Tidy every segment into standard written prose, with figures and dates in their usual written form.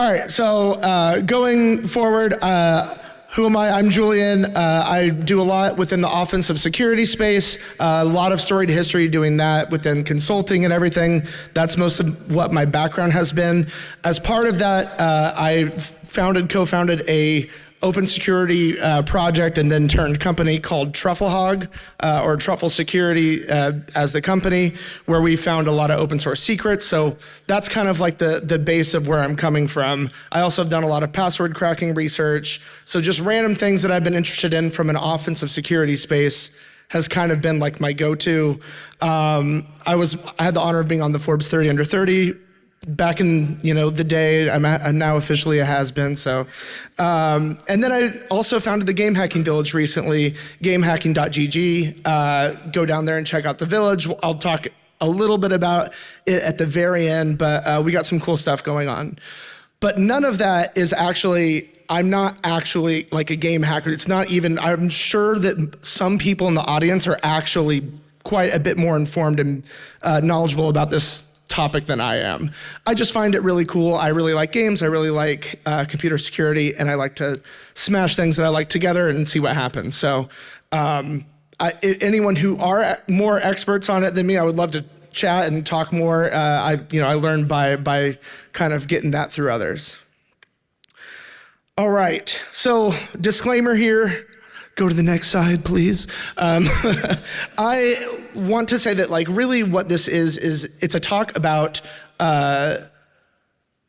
All right, so going forward, who am I? I'm Julian. I do a lot within the offensive security space, a lot of storied history doing that within consulting and everything. That's most of what my background has been. As part of that, I co-founded a open security project and then turned company called Trufflehog, or Truffle Security as the company, where we found a lot of open source secrets. So that's kind of like the base of where I'm coming from. I also have done a lot of password cracking research. So just random things that I've been interested in from an offensive security space has kind of been like my go-to. I had the honor of being on the Forbes 30 Under 30 back in the day. I'm now officially a has-been. So, and then I also founded the game hacking village recently, gamehacking.gg. Go down there and check out the village. I'll talk a little bit about it at the very end, but we got some cool stuff going on. But none of that is actually, I'm not actually like a game hacker. It's not even, I'm sure that some people in the audience are actually quite a bit more informed and knowledgeable about this topic than I am. I just find it really cool. I really like games. I really like computer security, and I like to smash things that I like together and see what happens. So anyone who are more experts on it than me, I would love to chat and talk more. I learned by kind of getting that through others. All right, so disclaimer here. Go to the next slide, please. I want to say that really what this is it's a talk about, and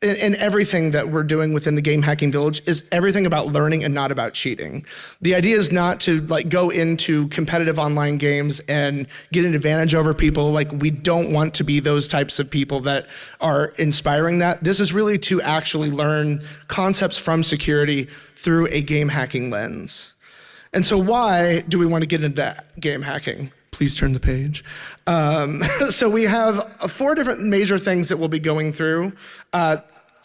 everything that we're doing within the Game Hacking Village is everything about learning and not about cheating. The idea is not to go into competitive online games and get an advantage over people. We don't want to be those types of people that are inspiring that. This is really to actually learn concepts from security through a game hacking lens. And so why do we want to get into that game hacking? Please turn the page. So we have 4 different major things that we'll be going through. I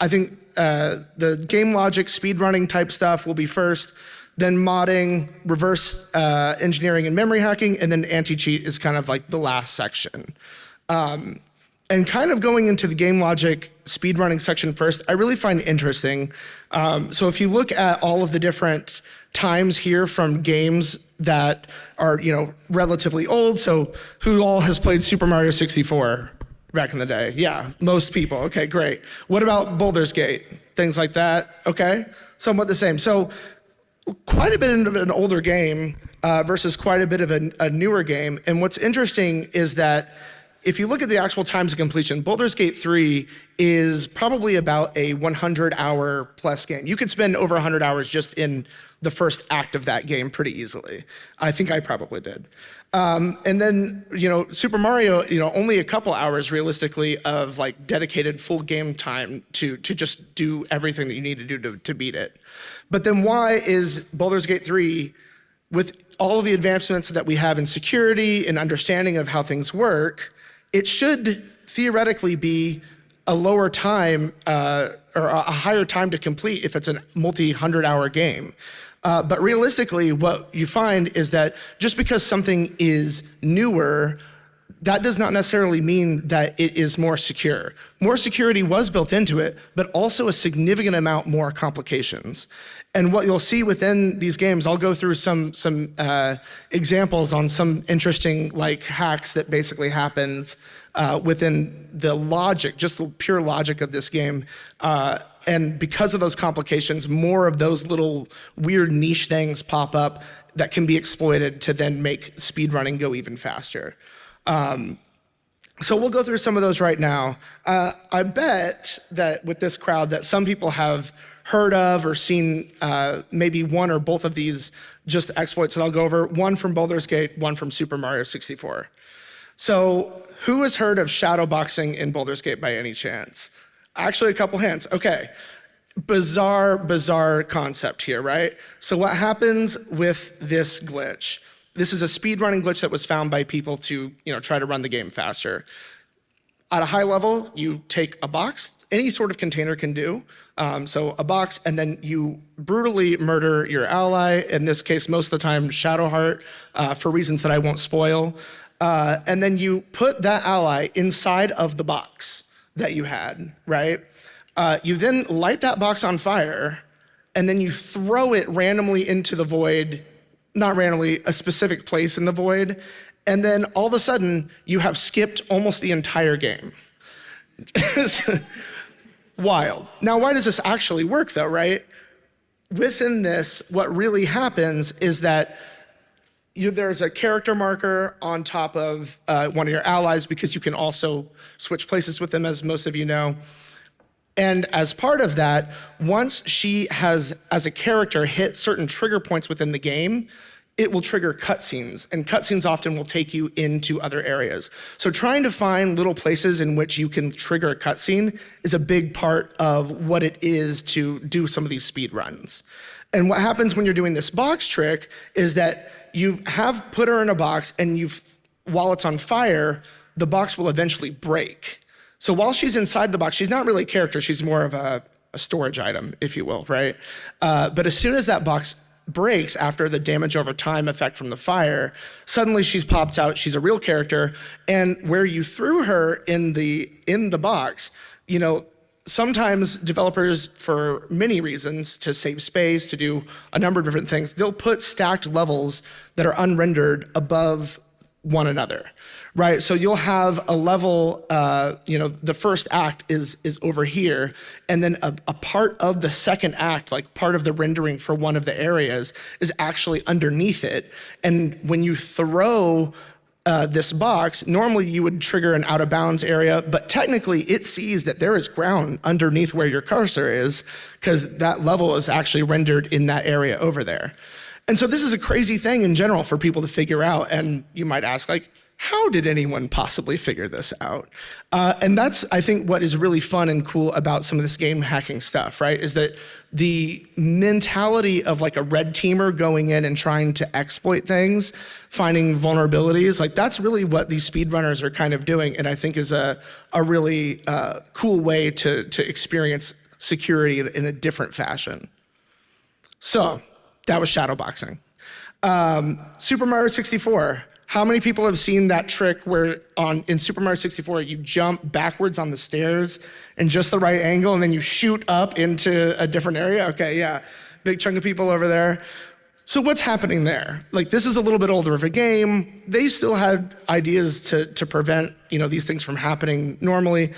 think the game logic, speedrunning type stuff will be first, then modding, reverse engineering and memory hacking, and then anti-cheat is kind of like the last section. And kind of going into the game logic speedrunning section first, I really find interesting. So if you look at all of the different times here from games that are, relatively old. So who all has played Super Mario 64 back in the day? Yeah, most people. Okay, great. What about Baldur's Gate? Things like that. Okay, somewhat the same. So quite a bit of an older game versus quite a bit of a newer game. And what's interesting is that if you look at the actual times of completion, Baldur's Gate 3 is probably about a 100-hour plus game. You could spend over 100 hours just in the first act of that game pretty easily. I think I probably did. And then, Super Mario, only a couple hours realistically of dedicated full game time to just do everything that you need to do to beat it. But then why is Baldur's Gate 3, with all of the advancements that we have in security and understanding of how things work, it should theoretically be a lower time or a higher time to complete if it's a multi-100-hour game. But realistically, what you find is that just because something is newer, that does not necessarily mean that it is more secure. More security was built into it, but also a significant amount more complications. And what you'll see within these games, I'll go through some examples on some interesting hacks that basically happens within the logic, just the pure logic of this game. And because of those complications, more of those little weird niche things pop up that can be exploited to then make speedrunning go even faster. So we'll go through some of those right now. I bet that with this crowd that some people have heard of or seen maybe one or both of these just exploits that I'll go over, one from Baldur's Gate, one from Super Mario 64. So who has heard of shadowboxing in Baldur's Gate by any chance? Actually, a couple hands. Okay. Bizarre concept here, right? So what happens with this glitch? This is a speedrunning glitch that was found by people to, try to run the game faster. At a high level, you take a box, any sort of container can do. So a box, and then you brutally murder your ally, in this case, most of the time, Shadowheart, for reasons that I won't spoil. And then you put that ally inside of the box that you had, right? You then light that box on fire, and then you throw it randomly into the void, not randomly, a specific place in the void, and then all of a sudden, you have skipped almost the entire game. It's wild. Now, why does this actually work though, right? Within this, what really happens is that there's a character marker on top of one of your allies, because you can also switch places with them, as most of you know. And as part of that, once she has, as a character, hit certain trigger points within the game, it will trigger cutscenes, and cutscenes often will take you into other areas. So trying to find little places in which you can trigger a cutscene is a big part of what it is to do some of these speed runs. And what happens when you're doing this box trick is that you have put her in a box, and while it's on fire, the box will eventually break. So while she's inside the box, she's not really a character, she's more of a storage item, if you will, right? But as soon as that box breaks after the damage over time effect from the fire, suddenly she's popped out, she's a real character, and where you threw her in the box, sometimes developers, for many reasons, to save space, to do a number of different things, they'll put stacked levels that are unrendered above one another, right? So you'll have a level, the first act is over here, and then a part of the second act, like part of the rendering for one of the areas, is actually underneath it. And when you throw this box, normally you would trigger an out of bounds area, but technically it sees that there is ground underneath where your cursor is, because that level is actually rendered in that area over there. And so this is a crazy thing in general for people to figure out. And you might ask, how did anyone possibly figure this out? And that's, I think, what is really fun and cool about some of this game hacking stuff, right? Is that the mentality of a red teamer going in and trying to exploit things, finding vulnerabilities, that's really what these speedrunners are kind of doing. And I think is a really cool way to experience security in a different fashion. So that was shadowboxing. Super Mario 64. How many people have seen that trick where in Super Mario 64, you jump backwards on the stairs in just the right angle, and then you shoot up into a different area? Okay, yeah, big chunk of people over there. So what's happening there? This is a little bit older of a game. They still had ideas to prevent these things from happening normally.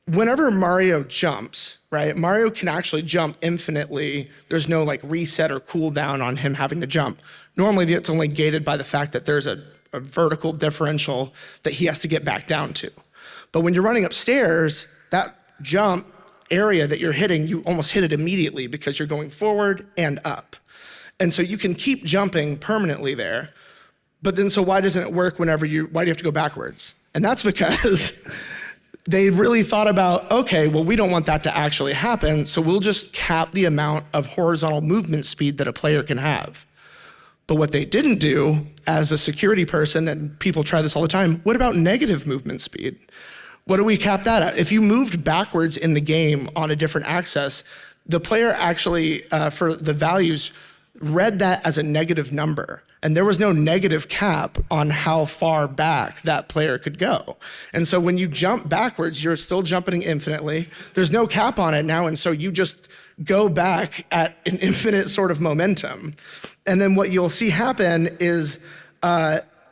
Whenever Mario jumps, right, Mario can actually jump infinitely. There's no reset or cooldown on him having to jump. Normally, it's only gated by the fact that there's a vertical differential that he has to get back down to. But when you're running upstairs, that jump area that you're hitting, you almost hit it immediately because you're going forward and up. And so you can keep jumping permanently there. But then, so why doesn't it work why do you have to go backwards? And that's because they really thought about, okay, well, we don't want that to actually happen, so we'll just cap the amount of horizontal movement speed that a player can have. But what they didn't do, as a security person, and people try this all the time, what about negative movement speed? What do we cap that at? If you moved backwards in the game on a different axis, the player actually, for the values, read that as a negative number. And there was no negative cap on how far back that player could go. And so when you jump backwards, you're still jumping infinitely. There's no cap on it now, and so you just go back at an infinite sort of momentum. And then what you'll see happen is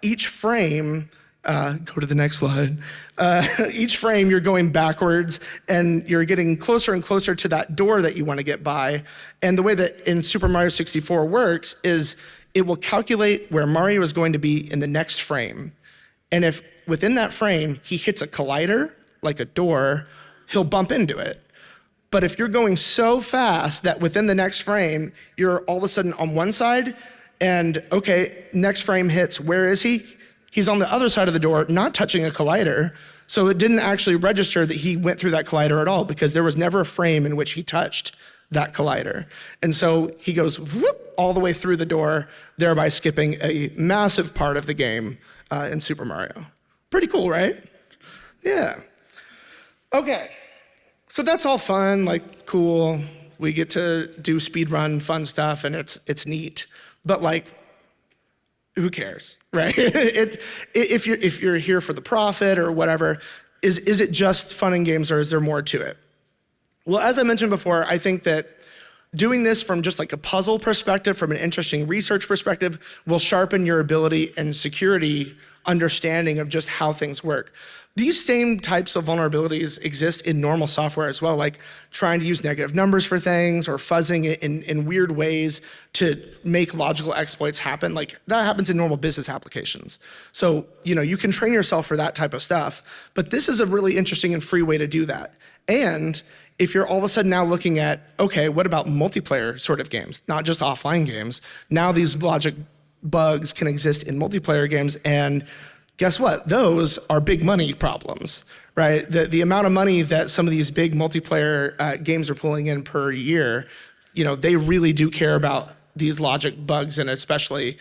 each frame, go to the next slide. Each frame you're going backwards, and you're getting closer and closer to that door that you want to get by. And the way that in Super Mario 64 works is it will calculate where Mario is going to be in the next frame. And if within that frame he hits a collider, like a door, he'll bump into it. But if you're going so fast that within the next frame, you're all of a sudden on one side, and okay, next frame hits, where is he? He's on the other side of the door, not touching a collider. So it didn't actually register that he went through that collider at all, because there was never a frame in which he touched that collider. And so he goes whoop, all the way through the door, thereby skipping a massive part of the game in Super Mario. Pretty cool, right? Yeah. Okay. So that's all fun, cool. We get to do speedrun fun stuff, and it's neat. But who cares, right? If you're here for the profit or whatever, is it just fun and games, or is there more to it? Well, as I mentioned before, I think that doing this from just like a puzzle perspective, from an interesting research perspective, will sharpen your ability and security understanding of just how things work. These same types of vulnerabilities exist in normal software as well, like trying to use negative numbers for things or fuzzing it in weird ways to make logical exploits happen. Like that happens in normal business applications. So, you can train yourself for that type of stuff, but this is a really interesting and free way to do that. And if you're all of a sudden now looking at, okay, what about multiplayer sort of games, not just offline games? Now these logic bugs can exist in multiplayer games, and guess what? Those are big money problems, right? The amount of money that some of these big multiplayer games are pulling in per year, they really do care about these logic bugs and especially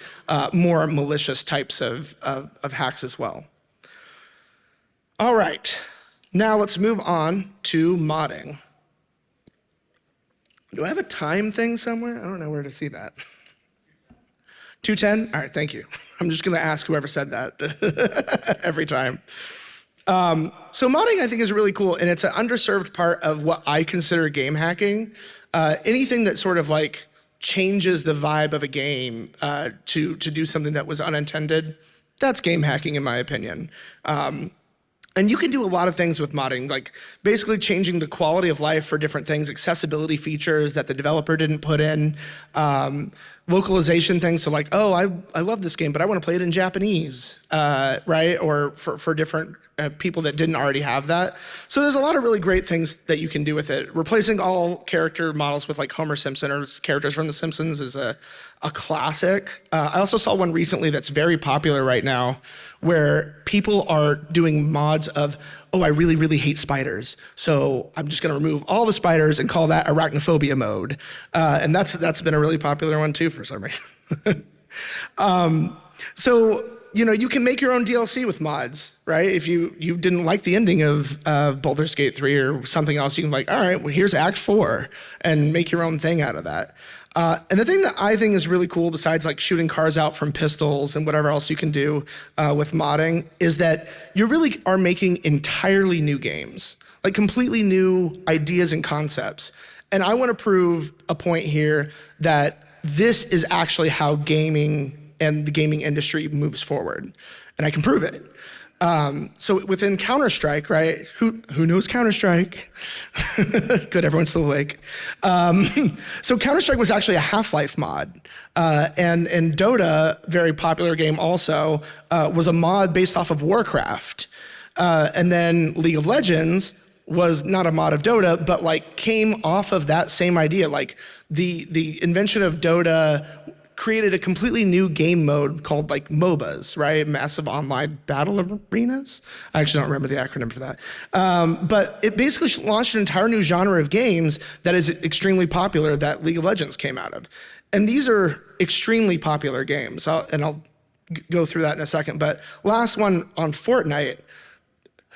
more malicious types of hacks as well. All right, now let's move on to modding. Do I have a time thing somewhere? I don't know where to see that. 2:10? All right, thank you. I'm just gonna ask whoever said that every time. So modding, I think, is really cool, and it's an underserved part of what I consider game hacking. Anything that sort of like changes the vibe of a game to do something that was unintended, that's game hacking in my opinion. And you can do a lot of things with modding, like basically changing the quality of life for different things, accessibility features that the developer didn't put in, localization things. So like, oh, I love this game, but I want to play it in Japanese, right? Or for different people that didn't already have that. So there's a lot of really great things that you can do with it. Replacing all character models with like Homer Simpson or characters from The Simpsons is a classic. I also saw one recently that's very popular right now where people are doing mods of, oh, I really, really hate spiders. So I'm just gonna remove all the spiders and call that arachnophobia mode. And that's been a really popular one too for some reason. So, you can make your own DLC with mods, right? If you didn't like the ending of Baldur's Gate 3 or something else, you can like, all right, well, here's Act 4 and make your own thing out of that. And the thing that I think is really cool, besides like shooting cars out from pistols and whatever else you can do with modding, is that you really are making entirely new games, like completely new ideas and concepts. And I want to prove a point here that this is actually how gaming and the gaming industry moves forward. And I can prove it. So within Counter-Strike, right? Who knows Counter-Strike? Good, everyone's still awake. So Counter-Strike was actually a Half-Life mod. And Dota, very popular game also, was a mod based off of Warcraft. And then League of Legends was not a mod of Dota, but like came off of that same idea. Like the invention of Dota created a completely new game mode called like MOBAs, right? Massive Online Battle Arenas. I actually don't remember the acronym for that. But it basically launched an entire new genre of games that is extremely popular that League of Legends came out of. And these are extremely popular games. I'll go through that in a second. But last one on Fortnite,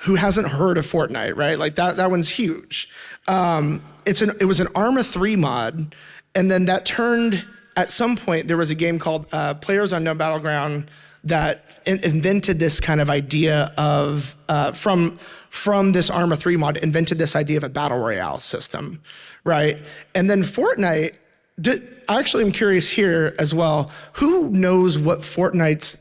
who hasn't heard of Fortnite, right? Like that one's huge. It was an Arma 3 mod, and then that turned. At some point, there was a game called Players Unknown Battleground that invented this kind of idea of, from this Arma 3 mod, invented this idea of a battle royale system, right? And then Fortnite, I actually am curious here as well, who knows what Fortnite's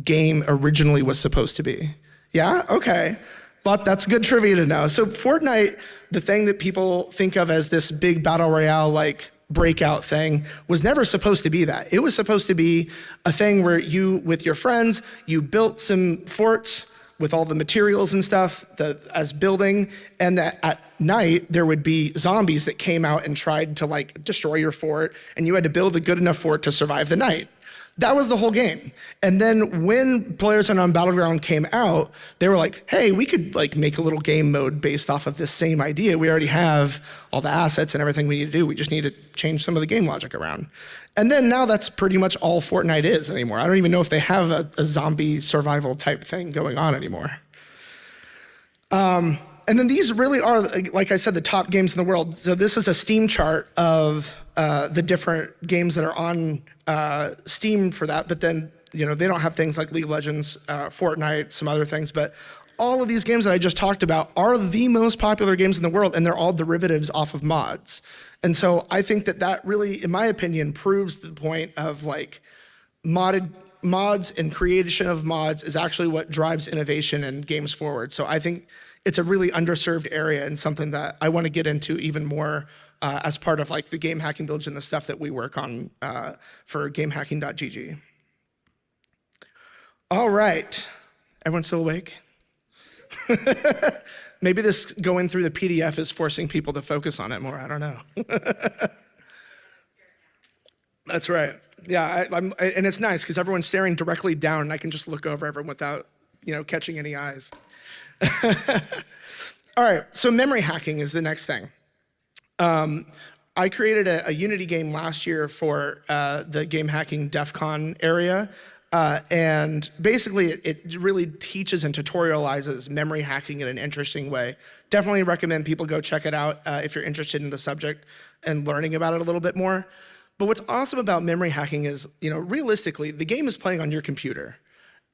game originally was supposed to be? Yeah, okay. But that's good trivia to know. So Fortnite, the thing that people think of as this big battle royale like breakout thing, was never supposed to be that. It was supposed to be a thing where you, with your friends, you built some forts with all the materials and stuff as building, and that at night there would be zombies that came out and tried to like destroy your fort, and you had to build a good enough fort to survive the night. That was the whole game. And then when Players Unknown Battleground came out, they were like, hey, we could like make a little game mode based off of this same idea. We already have all the assets and everything we need to do. We just need to change some of the game logic around. And then now that's pretty much all Fortnite is anymore. I don't even know if they have a zombie survival type thing going on anymore. And then these really are, like I said, the top games in the world. So this is a Steam chart of the different games that are on Steam for that, but then they don't have things like League of Legends, Fortnite, some other things, but all of these games that I just talked about are the most popular games in the world, and they're all derivatives off of mods. And so I think that really, in my opinion, proves the point of like mods and creation of mods is actually what drives innovation and games forward. So I think it's a really underserved area and something that I want to get into even more as part of like the game hacking village and the stuff that we work on for gamehacking.gg. All right, everyone still awake? Maybe this going through the PDF is forcing people to focus on it more. I don't know. That's right. Yeah, and it's nice because everyone's staring directly down, and I can just look over everyone without, catching any eyes. All right, so memory hacking is the next thing. I created a Unity game last year for the game hacking DEF CON area. And basically, it really teaches and tutorializes memory hacking in an interesting way. Definitely recommend people go check it out if you're interested in the subject and learning about it a little bit more. But what's awesome about memory hacking is, realistically, the game is playing on your computer.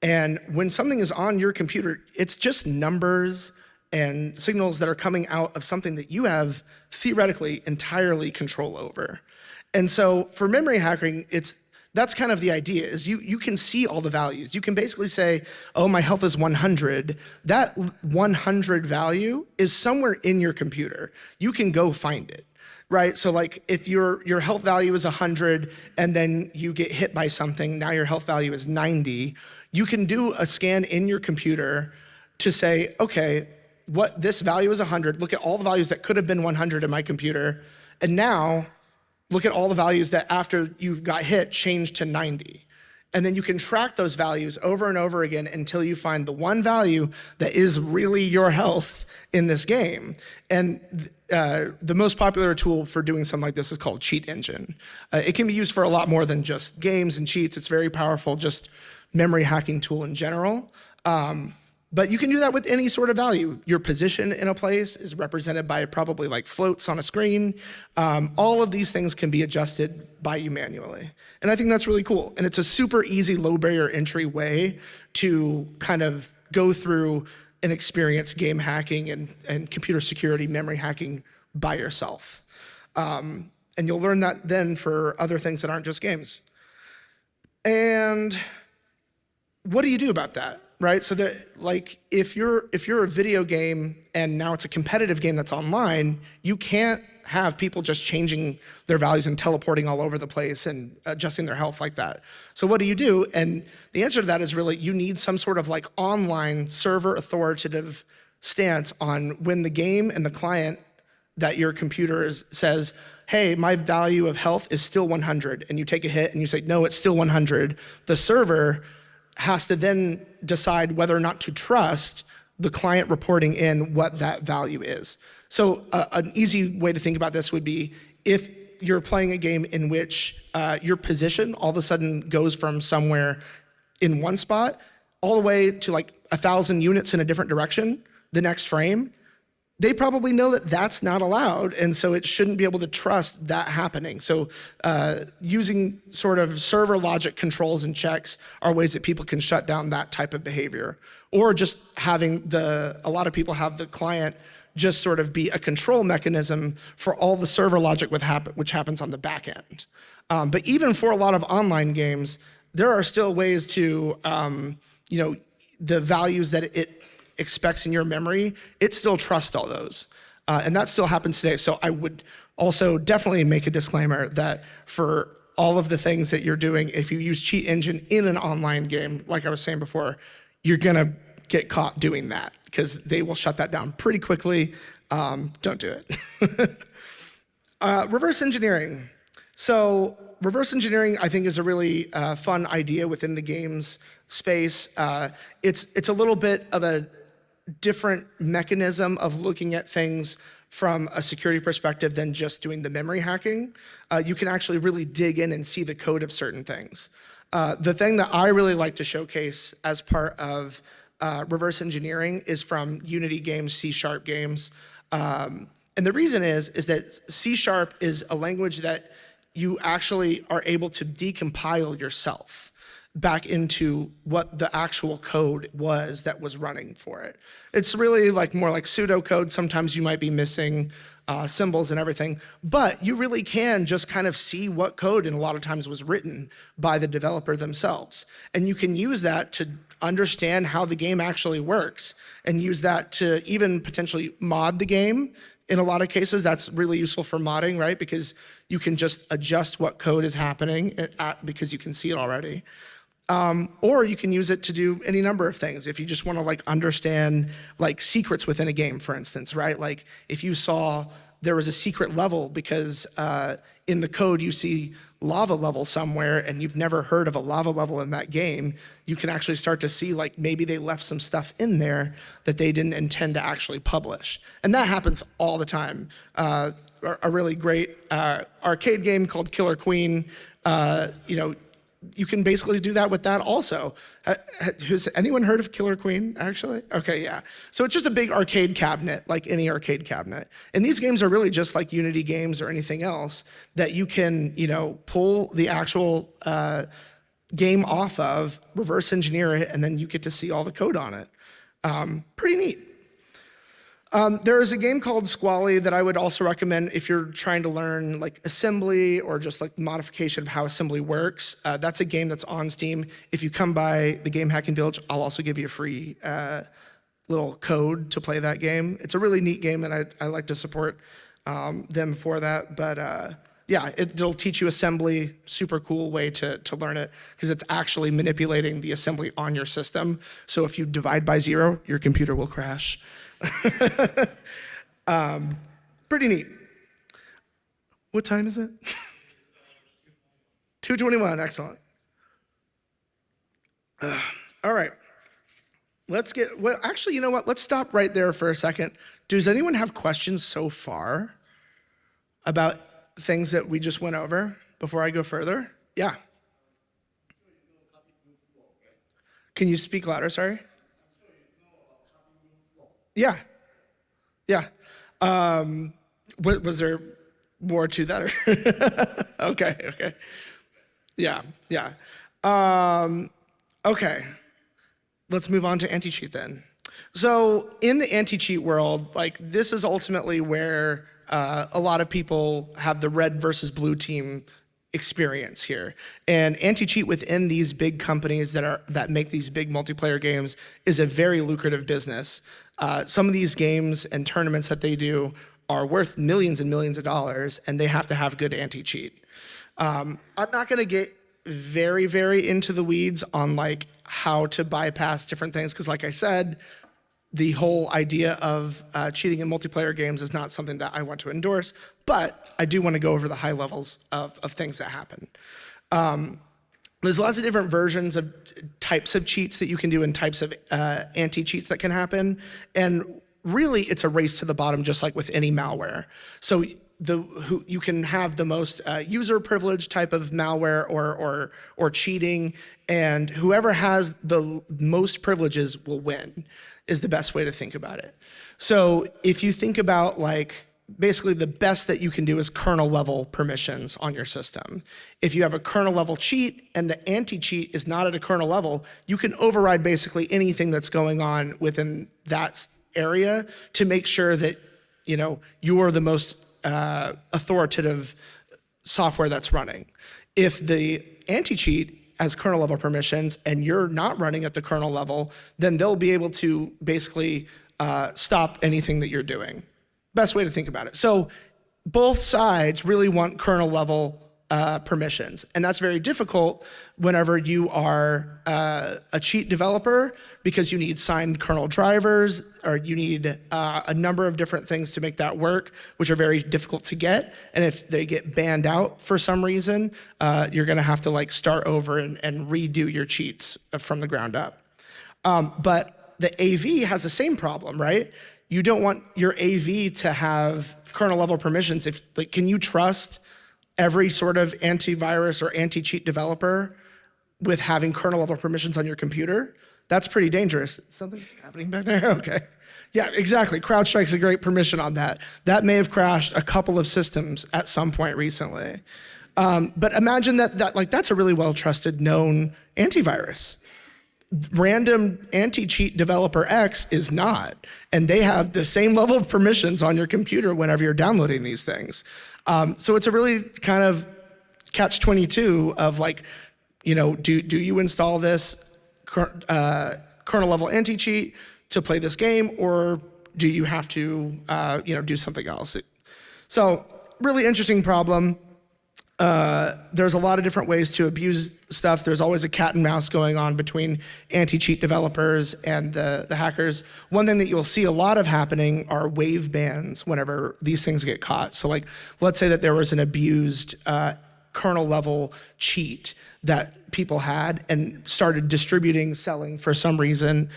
And when something is on your computer, it's just numbers and signals that are coming out of something that you have theoretically entirely control over. And so for memory hacking, that's kind of the idea, is you can see all the values. You can basically say, oh, my health is 100. That 100 value is somewhere in your computer. You can go find it, right? So like if your health value is 100 and then you get hit by something, now your health value is 90, you can do a scan in your computer to say, okay, this value is 100. Look at all the values that could have been 100 in my computer. And now, look at all the values that after you got hit changed to 90. And then you can track those values over and over again until you find the one value that is really your health in this game. And the most popular tool for doing something like this is called Cheat Engine. It can be used for a lot more than just games and cheats. It's very powerful, just memory hacking tool in general. But you can do that with any sort of value. Your position in a place is represented by probably like floats on a screen. All of these things can be adjusted by you manually. And I think that's really cool. And it's a super easy, low barrier entry way to kind of go through and experience game hacking and computer security, memory hacking by yourself. And you'll learn that then for other things that aren't just games. And what do you do about that? Right, so that like if you're a video game and now it's a competitive game that's online, you can't have people just changing their values and teleporting all over the place and adjusting their health like that. So what do you do? And the answer to that is really you need some sort of like online server authoritative stance on when the game and the client that your computer says, hey, my value of health is still 100, and you take a hit and you say, no, it's still 100. The server has to then decide whether or not to trust the client reporting in what that value is. So an easy way to think about this would be if you're playing a game in which your position all of a sudden goes from somewhere in one spot all the way to like 1,000 units in a different direction the next frame, they probably know that that's not allowed, and so it shouldn't be able to trust that happening. So using sort of server logic controls and checks are ways that people can shut down that type of behavior. Or just having a lot of people have the client just sort of be a control mechanism for all the server logic which happens on the back end. But even for a lot of online games, there are still ways to, the values that it expects in your memory, it still trusts all those. And that still happens today. So I would also definitely make a disclaimer that for all of the things that you're doing, if you use Cheat Engine in an online game, like I was saying before, you're gonna get caught doing that because they will shut that down pretty quickly. Don't do it. Reverse engineering. So reverse engineering, I think, is a really fun idea within the games space. It's a little bit of a different mechanism of looking at things from a security perspective than just doing the memory hacking. You can actually really dig in and see the code of certain things. The thing that I really like to showcase as part of reverse engineering is from Unity games, C# games. And the reason is that C# is a language that you actually are able to decompile yourself. back into what the actual code was that was running for it. It's really like more like pseudocode. Sometimes you might be missing symbols and everything, but you really can just kind of see what code and a lot of times was written by the developer themselves. And you can use that to understand how the game actually works and use that to even potentially mod the game. In a lot of cases, that's really useful for modding, right? Because you can just adjust what code is happening because you can see it already. Or you can use it to do any number of things. If you just want to like understand like secrets within a game, for instance, right? Like if you saw there was a secret level because in the code you see lava level somewhere and you've never heard of a lava level in that game, you can actually start to see like maybe they left some stuff in there that they didn't intend to actually publish. And that happens all the time. A really great arcade game called Killer Queen, you can basically do that with that also. Has anyone heard of Killer Queen, actually? Okay, yeah. So it's just a big arcade cabinet, like any arcade cabinet. And these games are really just like Unity games or anything else that you can, pull the actual game off of, reverse engineer it, and then you get to see all the code on it. Pretty neat. There is a game called Squally that I would also recommend if you're trying to learn like assembly or just like modification of how assembly works. That's a game that's on Steam. If you come by the Game Hacking Village, I'll also give you a free little code to play that game. It's a really neat game, and I like to support them for that. But yeah, it'll teach you assembly, super cool way to learn it, because it's actually manipulating the assembly on your system. So if you divide by 0, your computer will crash. Pretty neat. What time is it? 2:21, excellent. All right. Actually, you know what? Let's stop right there for a second. Does anyone have questions so far about things that we just went over before I go further? Yeah. Can you speak louder, sorry? Yeah. Was there more to that? Okay. Yeah. Okay. Let's move on to anti-cheat then. So in the anti-cheat world, like this is ultimately where a lot of people have the red versus blue team experience here. And anti-cheat within these big companies that make these big multiplayer games is a very lucrative business. Some of these games and tournaments that they do are worth millions and millions of dollars, and they have to have good anti-cheat. I'm not gonna get very, very into the weeds on like how to bypass different things, because like I said, the whole idea of cheating in multiplayer games is not something that I want to endorse, but I do want to go over the high levels of things that happen. There's lots of different versions of types of cheats that you can do and types of anti-cheats that can happen. And really, it's a race to the bottom, just like with any malware. So you can have the most user privilege type of malware or cheating, and whoever has the most privileges will win, is the best way to think about it. So if you think about like, basically the best that you can do is kernel level permissions on your system. If you have a kernel level cheat and the anti-cheat is not at a kernel level, you can override basically anything that's going on within that area to make sure that you are the most authoritative software that's running. If the anti-cheat has kernel level permissions and you're not running at the kernel level, then they'll be able to basically stop anything that you're doing. Best way to think about it. So both sides really want kernel level permissions. And that's very difficult whenever you are a cheat developer, because you need signed kernel drivers, or you need a number of different things to make that work, which are very difficult to get. And if they get banned out for some reason, you're gonna have to like start over and redo your cheats from the ground up. But the AV has the same problem, right? You don't want your AV to have kernel level permissions. Can you trust every sort of antivirus or anti-cheat developer with having kernel level permissions on your computer? That's pretty dangerous. Something happening back there? Okay. Yeah, exactly. CrowdStrike's a great permission on that. That may have crashed a couple of systems at some point recently. But imagine that's a really well-trusted, known antivirus. Random anti-cheat developer X is not, and they have the same level of permissions on your computer whenever you're downloading these things. So it's a really kind of catch-22 of like, do you install this kernel level anti-cheat to play this game, or do you have to do something else? So really interesting problem. There's a lot of different ways to abuse stuff. There's always a cat and mouse going on between anti-cheat developers and the hackers. One thing that you'll see a lot of happening are wave bans whenever these things get caught. So like, let's say that there was an abused kernel level cheat that people had and started distributing, selling for some reason.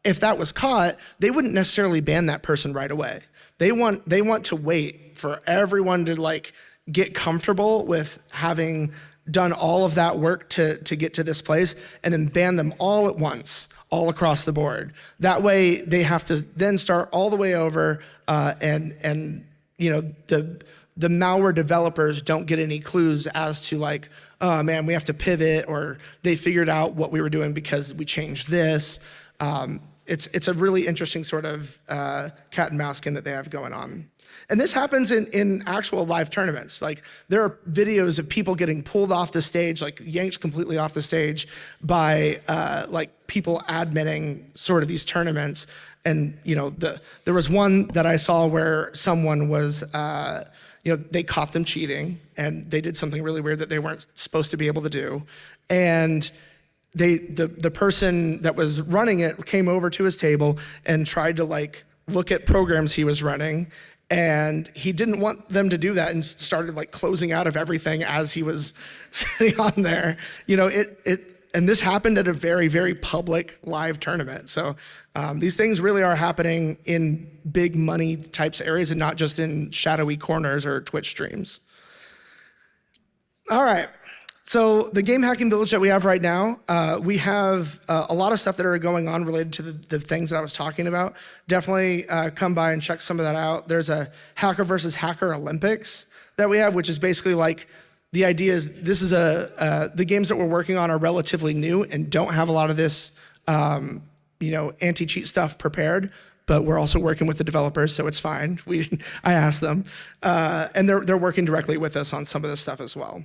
If that was caught, they wouldn't necessarily ban that person right away. They want to wait for everyone to like get comfortable with having done all of that work to get to this place, and then ban them all at once, all across the board. That way they have to then start all the way over, and the malware developers don't get any clues as to like, oh man, we have to pivot, or they figured out what we were doing because we changed this. It's a really interesting sort of cat and mouse game that they have going on. And this happens in actual live tournaments. Like there are videos of people getting pulled off the stage, like yanked completely off the stage by like people admitting sort of these tournaments. And there was one that I saw where someone was, they caught them cheating and they did something really weird that they weren't supposed to be able to do. And the person that was running it came over to his table and tried to like look at programs he was running, and he didn't want them to do that and started like closing out of everything as he was sitting on there. And this happened at a very, very public live tournament. So these things really are happening in big money types of areas and not just in shadowy corners or Twitch streams. All right. So the game hacking village that we have right now, we have a lot of stuff that are going on related to the things that I was talking about. Definitely come by and check some of that out. There's a hacker versus hacker Olympics that we have, which is basically like, the idea is this is the games that we're working on are relatively new and don't have a lot of this anti-cheat stuff prepared, but we're also working with the developers, so it's fine. I asked them, and they're working directly with us on some of this stuff as well.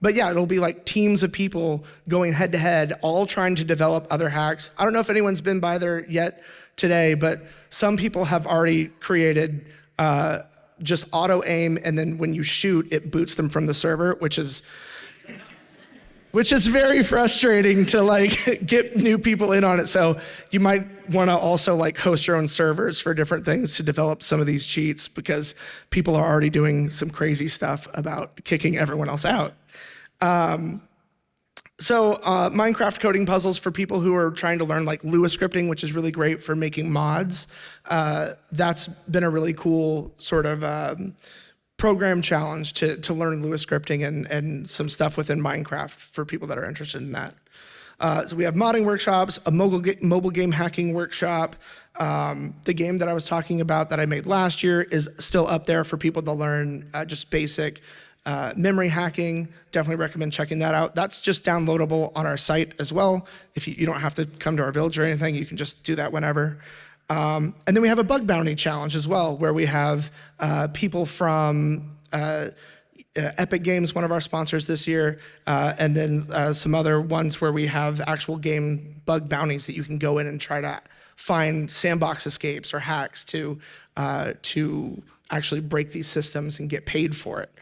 But yeah, it'll be like teams of people going head to head, all trying to develop other hacks. I don't know if anyone's been by there yet today, but some people have already created just auto aim, and then when you shoot, it boots them from the server, which is very frustrating to like get new people in on it. So you might want to also like host your own servers for different things to develop some of these cheats, because people are already doing some crazy stuff about kicking everyone else out. So Minecraft coding puzzles for people who are trying to learn like Lua scripting, which is really great for making mods. That's been a really cool sort of program challenge to learn Lua scripting and some stuff within Minecraft for people that are interested in that. So we have modding workshops, a mobile game hacking workshop. The game that I was talking about that I made last year is still up there for people to learn just basic memory hacking. Definitely recommend checking that out. That's just downloadable on our site as well. If you don't have to come to our village or anything, you can just do that whenever. And then we have a bug bounty challenge as well, where we have people from Epic Games, one of our sponsors this year, and then some other ones where we have actual game bug bounties that you can go in and try to find sandbox escapes or hacks to actually break these systems and get paid for it.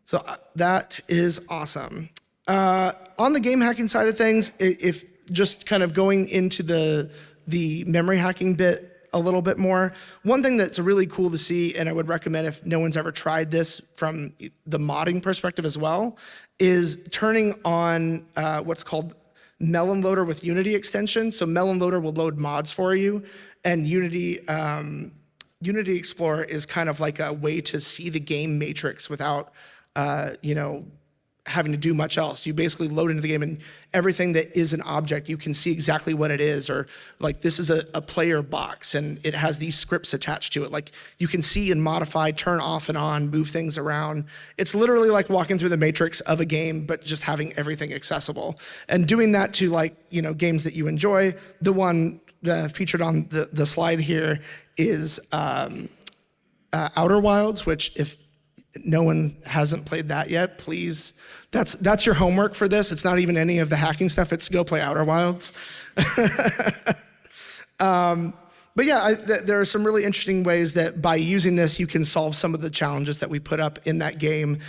So that is awesome. On the game hacking side of things, if just kind of going into the memory hacking bit a little bit more, one thing that's really cool to see, and I would recommend if no one's ever tried this from the modding perspective as well, is turning on what's called Melon Loader with Unity extension. So Melon Loader will load mods for you, and Unity Explorer is kind of like a way to see the game matrix without having to do much else. You basically load into the game, and everything that is an object, you can see exactly what it is. Or like, this is a player box and it has these scripts attached to it. Like, you can see and modify, turn off and on, move things around. It's literally like walking through the matrix of a game, but just having everything accessible. And doing that to, like, games that you enjoy. The one featured on the slide here is Outer Wilds, which, if no one hasn't played that yet, please, that's your homework for this. It's not even any of the hacking stuff. It's go play Outer Wilds. But yeah, there are some really interesting ways that by using this, you can solve some of the challenges that we put up in that game.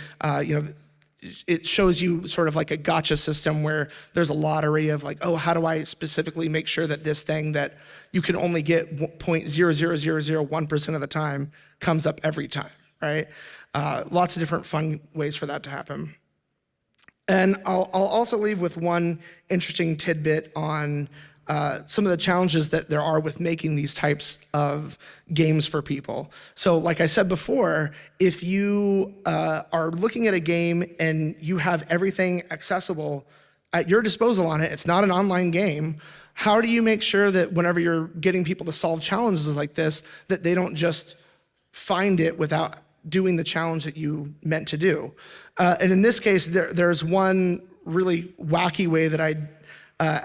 It shows you sort of like a gotcha system where there's a lottery of like, oh, how do I specifically make sure that this thing that you can only get 0.00001% of the time comes up every time, right? Lots of different fun ways for that to happen. And I'll also leave with one interesting tidbit on some of the challenges that there are with making these types of games for people. So like I said before, if you are looking at a game and you have everything accessible at your disposal on it, it's not an online game, how do you make sure that whenever you're getting people to solve challenges like this, that they don't just find it without doing the challenge that you meant to do? And in this case, there's one really wacky way that I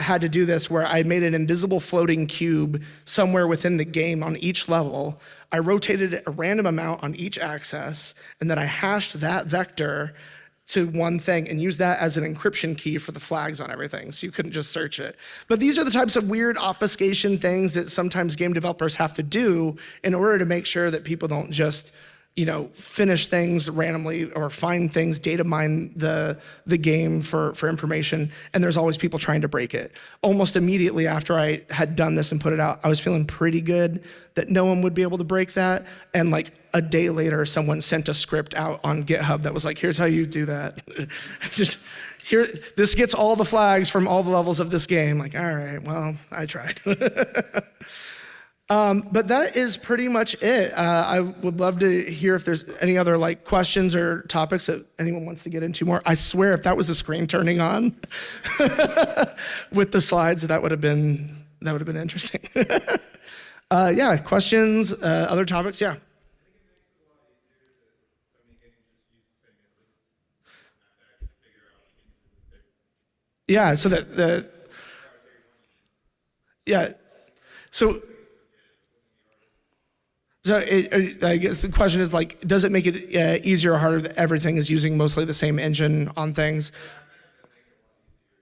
had to do this, where I made an invisible floating cube somewhere within the game on each level. I rotated it a random amount on each axis, and then I hashed that vector to one thing and used that as an encryption key for the flags on everything, so you couldn't just search it. But these are the types of weird obfuscation things that sometimes game developers have to do in order to make sure that people don't just finish things randomly or find things, data mine the game for information, and there's always people trying to break it. Almost immediately after I had done this and put it out, I was feeling pretty good that no one would be able to break that. And like a day later, someone sent a script out on GitHub that was like, here's how you do that. Just here, this gets all the flags from all the levels of this game. Like, all right, well, I tried. But that is pretty much it. I would love to hear if there's any other like questions or topics that anyone wants to get into more. I swear, if that was the screen turning on with the slides, that would have been interesting. Yeah, questions, other topics, yeah. Yeah, so yeah, so. So I guess the question is like, does it make it easier or harder that everything is using mostly the same engine on things?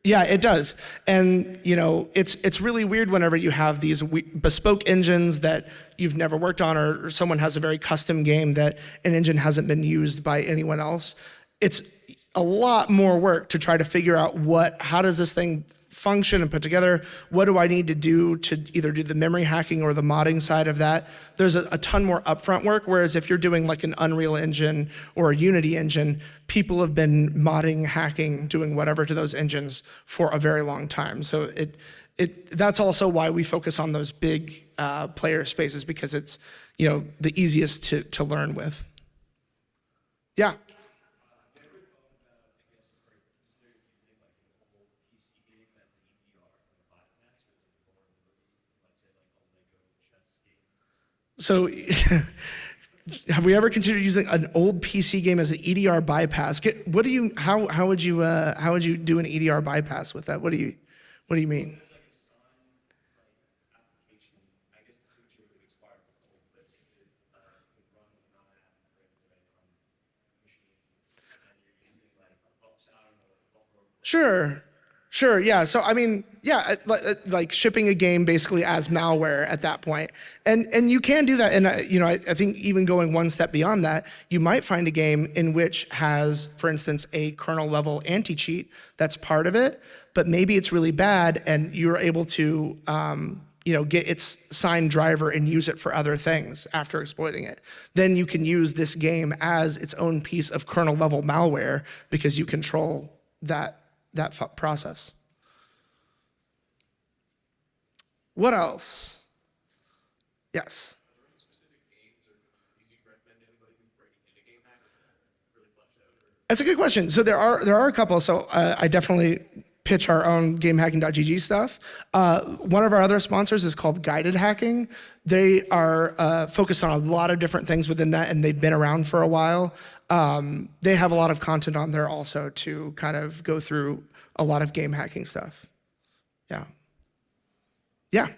Yeah, it does. And it's really weird whenever you have these bespoke engines that you've never worked on, or someone has a very custom game that an engine hasn't been used by anyone else. It's a lot more work to try to figure out how does this thing function and put together. What do I need to do to either do the memory hacking or the modding side of that? There's a ton more upfront work, whereas if you're doing like an Unreal engine or a Unity engine, people have been modding, hacking, doing whatever to those engines for a very long time. So that's also why we focus on those big player spaces, because it's the easiest to learn with. Yeah. So have we ever considered using an old PC game as an EDR bypass? How would you do an EDR bypass with that? What do you mean? Sure, yeah. So I mean, yeah, like shipping a game basically as malware at that point, and you can do that. And I think even going one step beyond that, you might find a game in which has, for instance, a kernel level anti-cheat that's part of it, but maybe it's really bad, and you're able to get its signed driver and use it for other things after exploiting it. Then you can use this game as its own piece of kernel level malware because you control that process. What else? Yes. That's a good question. So there are a couple. So I definitely pitch our own gamehacking.gg stuff. One of our other sponsors is called Guided Hacking. They are focused on a lot of different things within that, and they've been around for a while. They have a lot of content on there also to kind of go through a lot of game hacking stuff. Yeah. Yeah.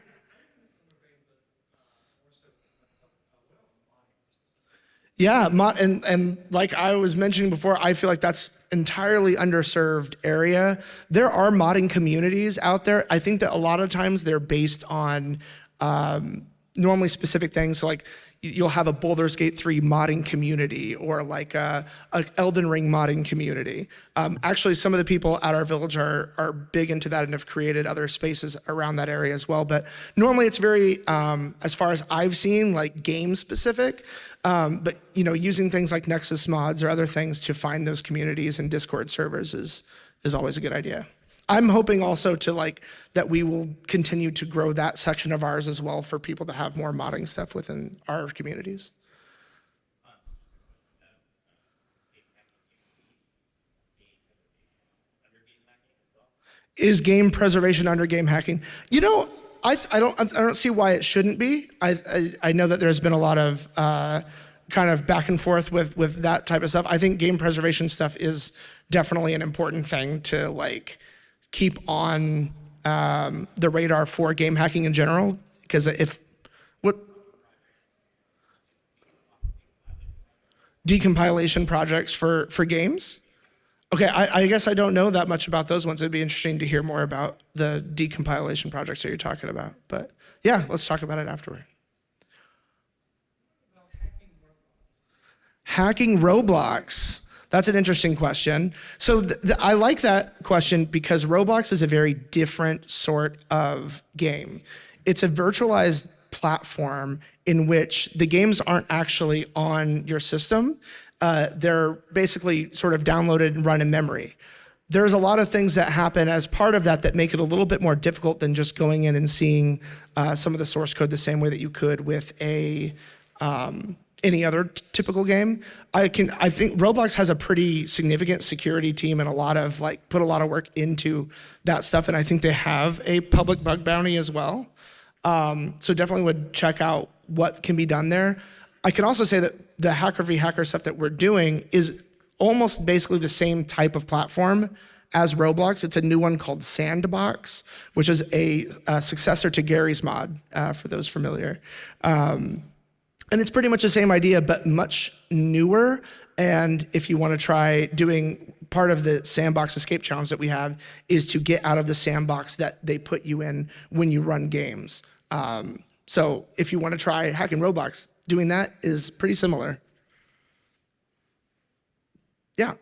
Yeah, and like I was mentioning before, I feel like that's entirely underserved area. There are modding communities out there. I think that a lot of times they're based on normally specific things. So like you'll have a Baldur's Gate 3 modding community or like a Elden Ring modding community. Actually, some of the people at our village are big into that and have created other spaces around that area as well. But normally it's very, as far as I've seen, like game specific. But using things like Nexus mods or other things to find those communities and Discord servers is always a good idea. I'm hoping also to that we will continue to grow that section of ours as well for people to have more modding stuff within our communities. Is game preservation under game hacking? I don't see why it shouldn't be. I know that there's been a lot of kind of back and forth with that type of stuff. I think game preservation stuff is definitely an important thing to keep on the radar for game hacking in general. Because if what decompilation projects for games? Okay, I guess I don't know that much about those ones. It'd be interesting to hear more about the decompilation projects that you're talking about. But yeah, let's talk about it afterward. Hacking Roblox. That's an interesting question. So I like that question because Roblox is a very different sort of game. It's a virtualized platform in which the games aren't actually on your system. They're basically sort of downloaded and run in memory. There's a lot of things that happen as part of that make it a little bit more difficult than just going in and seeing some of the source code the same way that you could with any other typical game. I think Roblox has a pretty significant security team and a lot of put a lot of work into that stuff, and I think they have a public bug bounty as well. So definitely would check out what can be done there. I can also say that the hacker v hacker stuff that we're doing is almost basically the same type of platform as Roblox. It's a new one called Sandbox, which is a successor to Gary's mod, for those familiar. And it's pretty much the same idea, but much newer. And if you want to try doing part of the sandbox escape challenge that we have is to get out of the sandbox that they put you in when you run games. So if you want to try hacking Roblox, doing that is pretty similar. Yeah.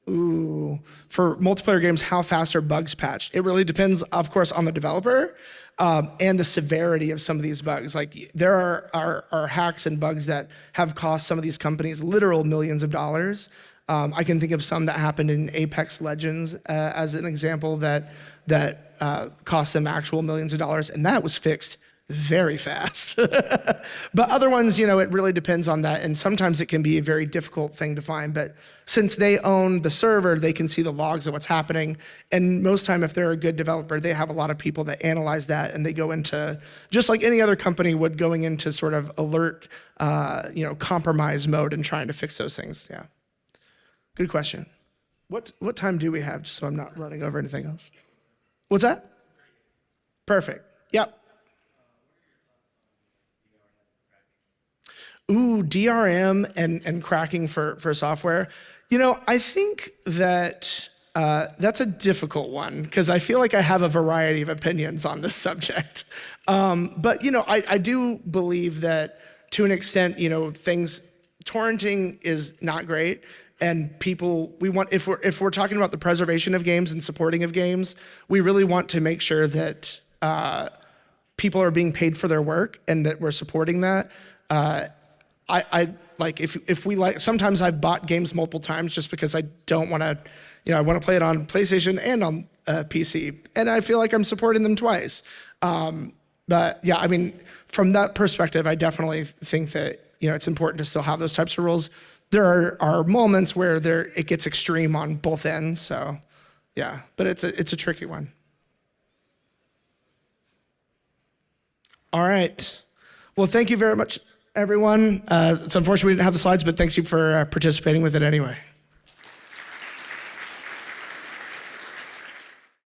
Ooh, for multiplayer games, how fast are bugs patched? It really depends, of course, on the developer and the severity of some of these bugs. There are hacks and bugs that have cost some of these companies literal millions of dollars. I can think of some that happened in Apex Legends as an example that cost them actual millions of dollars, and that was fixed very fast. But other ones, it really depends on that. And sometimes it can be a very difficult thing to find. But since they own the server, they can see the logs of what's happening. And most time, if they're a good developer, they have a lot of people that analyze that. And they go into, just like any other company would, going into sort of alert, compromise mode and trying to fix those things. Yeah. Good question. What time do we have, just so I'm not running over anything else? What's that? Perfect. Yep. Ooh, DRM and cracking for software. I think that that's a difficult one because I feel like I have a variety of opinions on this subject. But I do believe that to an extent, torrenting is not great. And if we're talking about the preservation of games and supporting of games, we really want to make sure that people are being paid for their work and that we're supporting that. Sometimes I've bought games multiple times just because I don't want to, I want to play it on PlayStation and on PC, and I feel like I'm supporting them twice. But yeah, I mean, from that perspective, I definitely think that, it's important to still have those types of rules. There are moments where it gets extreme on both ends. So yeah, but it's a tricky one. All right. Well, thank you very much, everyone. It's unfortunate we didn't have the slides, but thanks you for participating with it anyway.